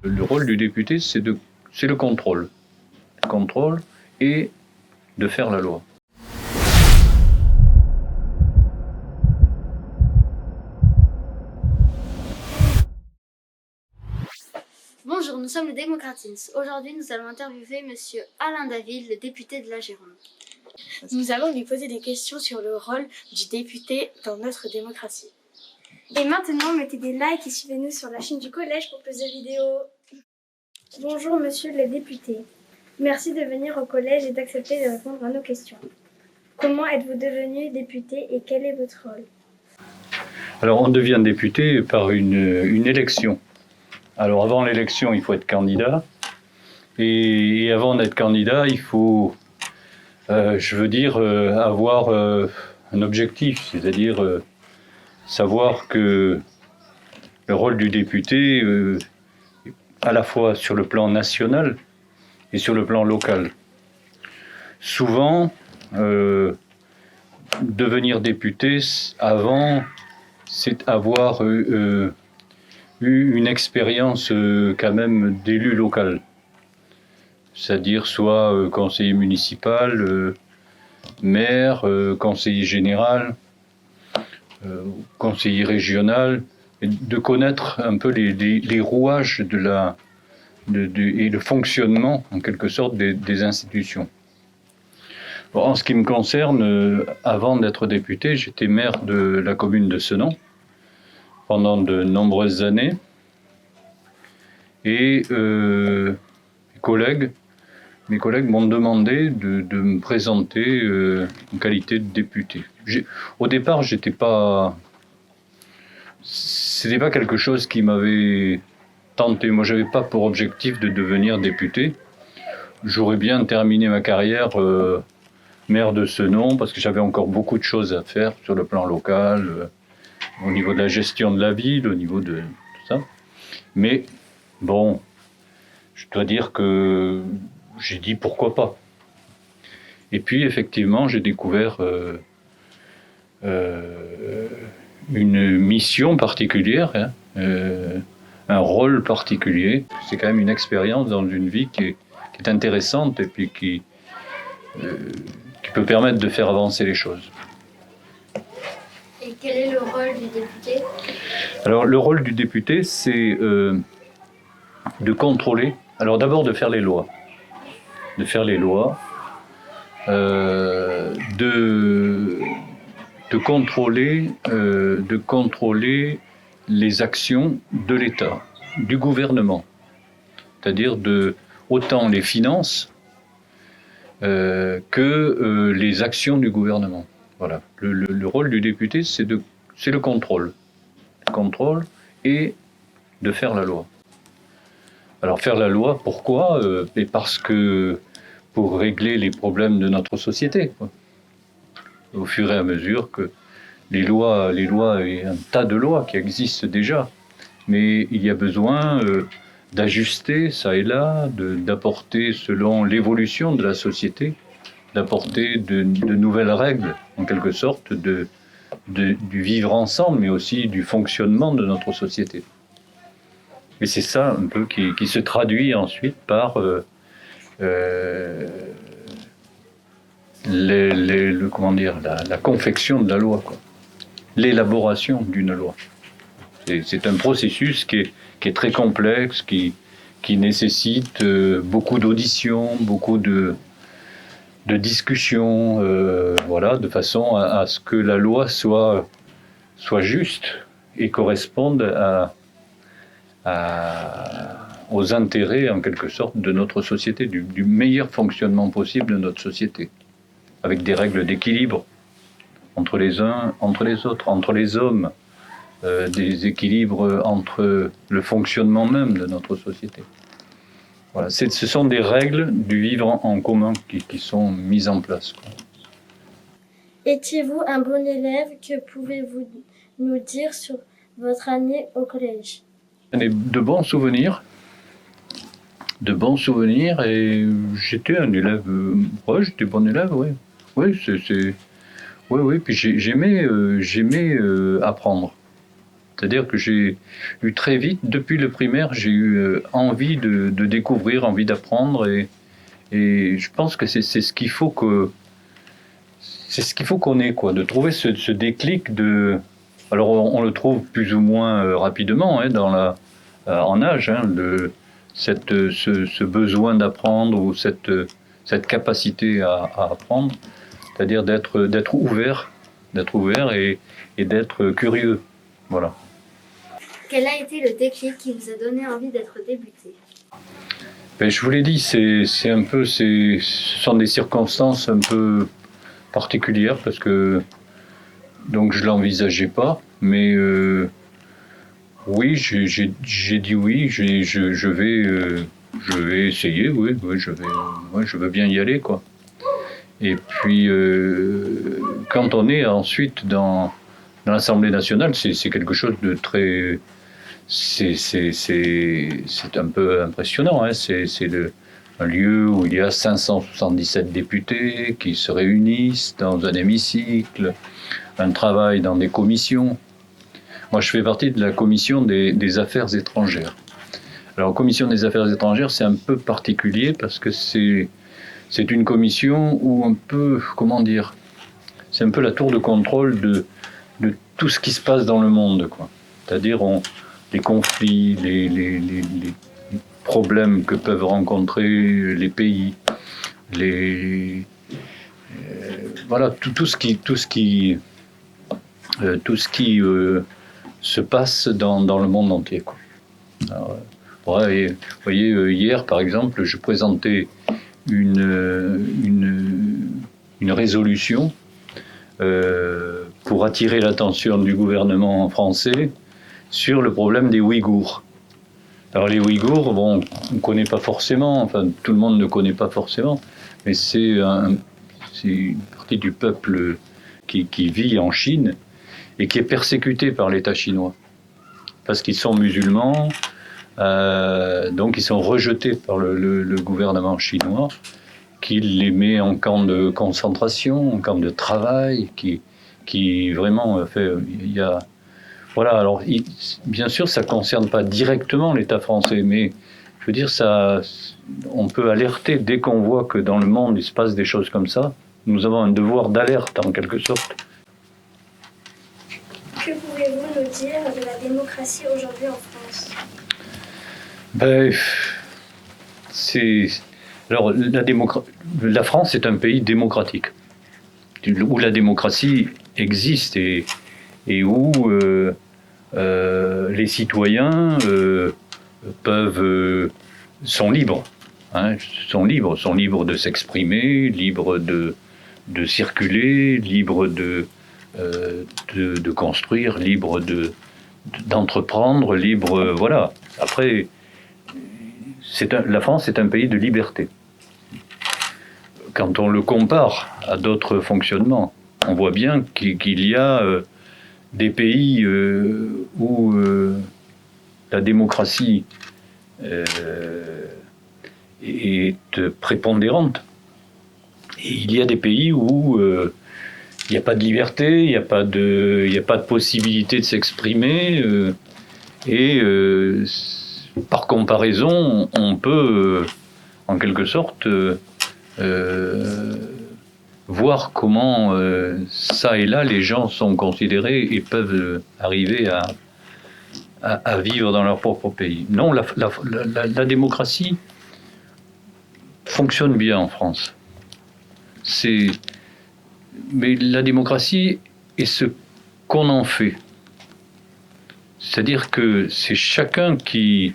Le rôle du député, c'est le contrôle. Le contrôle et de faire la loi. Bonjour, nous sommes les démocratines. Aujourd'hui, nous allons interviewer Monsieur Alain David, le député de la Gironde. Nous allons lui poser des questions sur le rôle du député dans notre démocratie. Et maintenant, mettez des likes et suivez-nous sur la chaîne du collège pour plus de vidéos. Bonjour Monsieur le député. Merci de venir au collège et d'accepter de répondre à nos questions. Comment êtes-vous devenu député et quel est votre rôle? Alors, on devient député par une élection. Alors, avant l'élection, il faut être candidat. Et avant d'être candidat, il faut, avoir un objectif, c'est-à-dire savoir que le rôle du député, à la fois sur le plan national et sur le plan local. Souvent, devenir député, avant, c'est avoir eu une expérience quand même d'élu local. C'est-à-dire soit conseiller municipal, maire, conseiller général, conseiller régional, et de connaître un peu les rouages et le fonctionnement, en quelque sorte, des institutions. Bon, en ce qui me concerne, avant d'être député, j'étais maire de la commune de Senon pendant de nombreuses années. Et mes collègues m'ont demandé de me présenter en qualité de député. Au départ, c'était pas quelque chose qui m'avait tenté. Moi, j'avais pas pour objectif de devenir député. J'aurais bien terminé ma carrière maire de Senon parce que j'avais encore beaucoup de choses à faire sur le plan local, au niveau de la gestion de la ville, au niveau de tout ça. Mais bon, je dois dire que j'ai dit pourquoi pas. Et puis effectivement, j'ai découvert une mission particulière, un rôle particulier. C'est quand même une expérience dans une vie qui est intéressante et puis qui peut permettre de faire avancer les choses. Et quel est le rôle du député? Alors le rôle du député, c'est de contrôler. Alors d'abord de faire les lois. De contrôler les actions de l'État, du gouvernement. C'est-à-dire autant les finances que les actions du gouvernement. Voilà. Le rôle du député, c'est le contrôle. Le contrôle et de faire la loi. Alors faire la loi, pourquoi? Parce que pour régler les problèmes de notre société, quoi. Au fur et à mesure que les lois et un tas de lois qui existent déjà, mais il y a besoin d'ajuster ça et là, d'apporter selon l'évolution de la société, d'apporter de nouvelles règles, en quelque sorte, du vivre ensemble, mais aussi du fonctionnement de notre société. Et c'est ça un peu qui se traduit ensuite par la confection de la loi, quoi. L'élaboration d'une loi. C'est un processus qui est très complexe, qui nécessite beaucoup d'auditions, beaucoup de discussions, de façon à ce que la loi soit juste et corresponde aux intérêts, en quelque sorte, de notre société, du meilleur fonctionnement possible de notre société, avec des règles d'équilibre entre les uns, entre les autres, entre les hommes, des équilibres entre le fonctionnement même de notre société. Voilà, ce sont des règles du vivre en commun qui sont mises en place, quoi. Étiez-vous un bon élève? Que pouvez-vous nous dire sur votre année au collège? De bons souvenirs, et j'étais un élève, j'étais bon élève, oui. Oui, puis j'aimais apprendre. C'est-à-dire que j'ai eu très vite, depuis le primaire, j'ai eu envie de découvrir, envie d'apprendre, et je pense que c'est ce qu'il faut qu'on ait, quoi, de trouver ce déclic de. Alors on le trouve plus ou moins rapidement en âge, hein, ce besoin d'apprendre ou cette capacité à apprendre, c'est-à-dire d'être ouvert et d'être curieux, voilà. Quel a été le déclic qui vous a donné envie d'être député? Ben, je vous l'ai dit, ce sont des circonstances un peu particulières parce que donc je l'envisageais pas, mais oui, j'ai dit oui, je vais essayer, oui, je veux bien y aller, quoi. Et puis quand on est ensuite dans l'Assemblée nationale, c'est quelque chose de très c'est un peu impressionnant, hein. C'est un lieu où il y a 577 députés qui se réunissent dans un hémicycle, un travail dans des commissions. Moi, je fais partie de la commission des affaires étrangères. Alors, commission des affaires étrangères, c'est un peu particulier parce que c'est une commission où on peut, comment dire, c'est un peu la tour de contrôle de tout ce qui se passe dans le monde, quoi. C'est-à-dire les conflits, les problèmes que peuvent rencontrer les pays, voilà, tout ce qui se passe dans le monde entier, quoi. Alors, ouais, vous voyez, hier, par exemple, je présentais une résolution pour attirer l'attention du gouvernement français sur le problème des Ouïghours. Alors les Ouïghours, bon, on ne connaît pas forcément, enfin tout le monde ne connaît pas forcément, mais c'est une partie du peuple qui vit en Chine et qui est persécuté par l'État chinois. Parce qu'ils sont musulmans, donc ils sont rejetés par le gouvernement chinois, qui les met en camp de concentration, en camp de travail, qui vraiment fait... Il y a, voilà, alors bien sûr, ça ne concerne pas directement l'État français, mais je veux dire, on peut alerter dès qu'on voit que dans le monde, il se passe des choses comme ça. Nous avons un devoir d'alerte, en quelque sorte. Que pouvez-vous nous dire de la démocratie aujourd'hui en France? Ben, alors, la France est un pays démocratique, où la démocratie existe et où les citoyens sont libres, hein, sont libres de s'exprimer, libres de circuler, libres de construire, libres d'entreprendre, libres, voilà. Après, la France est un pays de liberté. Quand on le compare à d'autres fonctionnements, on voit bien qu'il y a des pays où la démocratie est prépondérante. Et il y a des pays où il n'y a pas de liberté, il n'y a pas de possibilité de s'exprimer. Par comparaison, on peut, en quelque sorte, voir comment ça et là les gens sont considérés et peuvent arriver à vivre dans leur propre pays. Non, la démocratie fonctionne bien en France. Mais la démocratie est ce qu'on en fait. C'est-à-dire que c'est chacun qui...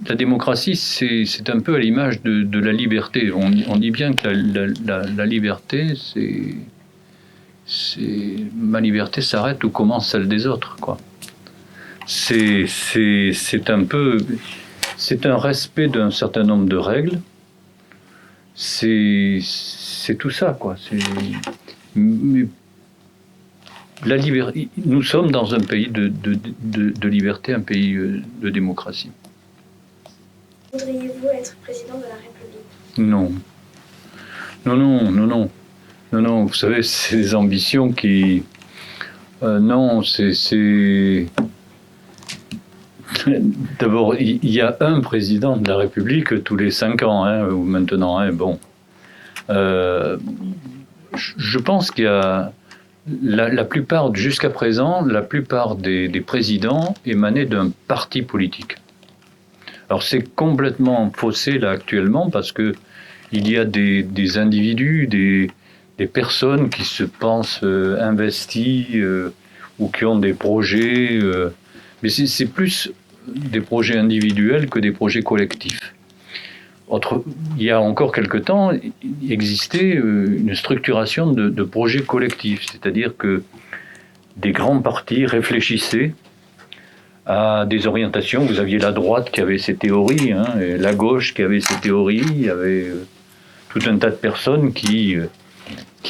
La démocratie, c'est un peu à l'image de la liberté. On dit bien que la liberté, ma liberté s'arrête où commence celle des autres, quoi. C'est un respect d'un certain nombre de règles. C'est tout ça, quoi. La liberté. Nous sommes dans un pays de liberté, un pays de démocratie. Voudriez-vous être président de la République? Non. Non. Vous savez, c'est des ambitions qui... Non, c'est... D'abord, il y a un président de la République tous les 5 ans, hein, ou maintenant, hein, bon. Je pense qu'il y a la plupart, jusqu'à présent, la plupart des présidents émanaient d'un parti politique. Alors c'est complètement faussé là actuellement parce que il y a des individus, des personnes qui se pensent investis ou qui ont des projets, mais c'est plus des projets individuels que des projets collectifs. Il y a encore quelque temps, il existait une structuration de projets collectifs, c'est-à-dire que des grands partis réfléchissaient à des orientations. Vous aviez la droite qui avait ses théories, hein, et la gauche qui avait ses théories, il y avait tout un tas de personnes qui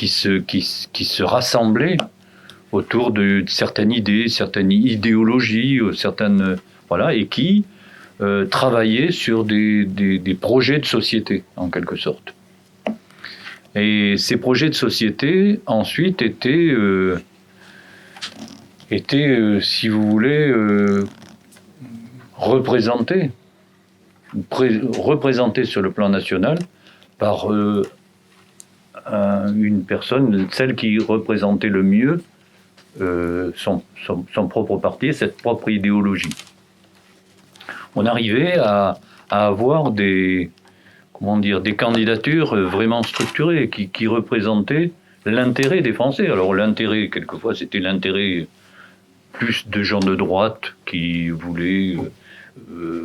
se rassemblaient autour de certaines idées, certaines idéologies, certaines, voilà, et qui travaillaient sur des projets de société, en quelque sorte. Et ces projets de société, ensuite, étaient si vous voulez, représentés sur le plan national par une personne, celle qui représentait le mieux son propre parti, cette propre idéologie. On arrivait à avoir des candidatures vraiment structurées qui représentaient l'intérêt des Français. Alors l'intérêt, quelquefois, c'était l'intérêt plus de gens de droite qui voulaient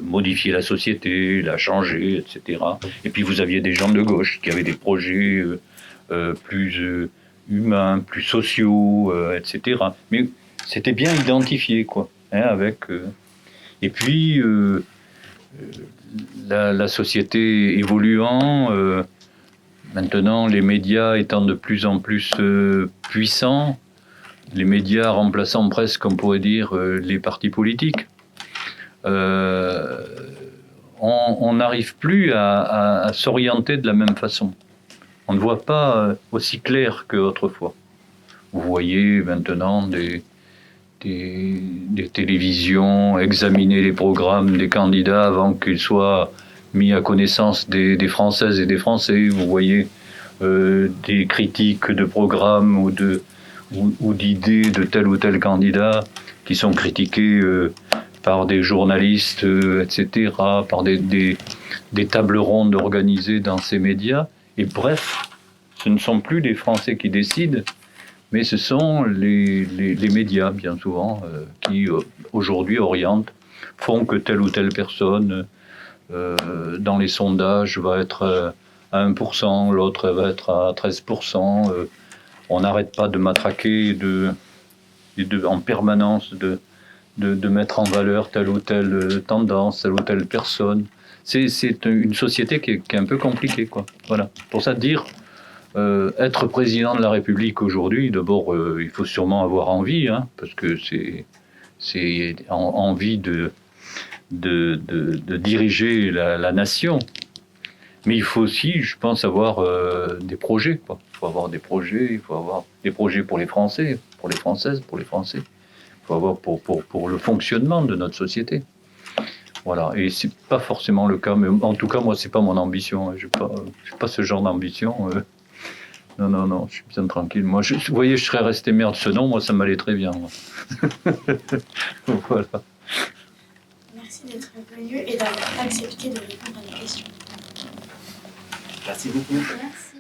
modifier la société, la changer, etc. Et puis vous aviez des gens de gauche qui avaient des projets plus humains, plus sociaux, etc. Mais c'était bien identifié, quoi, hein, avec... Et puis, la société évoluant, maintenant les médias étant de plus en plus puissants, les médias remplaçant presque, on pourrait dire, les partis politiques, on n'arrive plus à s'orienter de la même façon. On ne voit pas aussi clair qu'autrefois. Vous voyez maintenant des télévisions examiner les programmes des candidats avant qu'ils soient mis à connaissance des Françaises et des Français. Vous voyez des critiques de programmes ou d'idées de tel ou tel candidat qui sont critiqués par des journalistes, etc., par des tables rondes organisées dans ces médias. Et bref, ce ne sont plus les Français qui décident, mais ce sont les médias, bien souvent, qui aujourd'hui orientent, font que telle ou telle personne, dans les sondages, va être à 1%, l'autre va être à 13%. On n'arrête pas de matraquer, en permanence de mettre en valeur telle ou telle tendance, telle ou telle personne. C'est une société qui est un peu compliquée, quoi. Voilà. Pour ça, dire être président de la République aujourd'hui, d'abord, il faut sûrement avoir envie, hein, parce que c'est envie de diriger la nation. Mais il faut aussi, je pense, avoir des projets, quoi. Il faut avoir des projets, il faut avoir des projets pour les Français, pour les Françaises, pour les Français. Il faut avoir pour le fonctionnement de notre société. Voilà, et c'est pas forcément le cas, mais en tout cas, moi, c'est pas mon ambition. Je n'ai pas ce genre d'ambition. Non, je suis bien tranquille. Moi, vous voyez, je serais resté maire de Senon, moi, ça m'allait très bien. Voilà. Merci d'être venu et d'avoir accepté de répondre à mes questions. Merci beaucoup. Merci.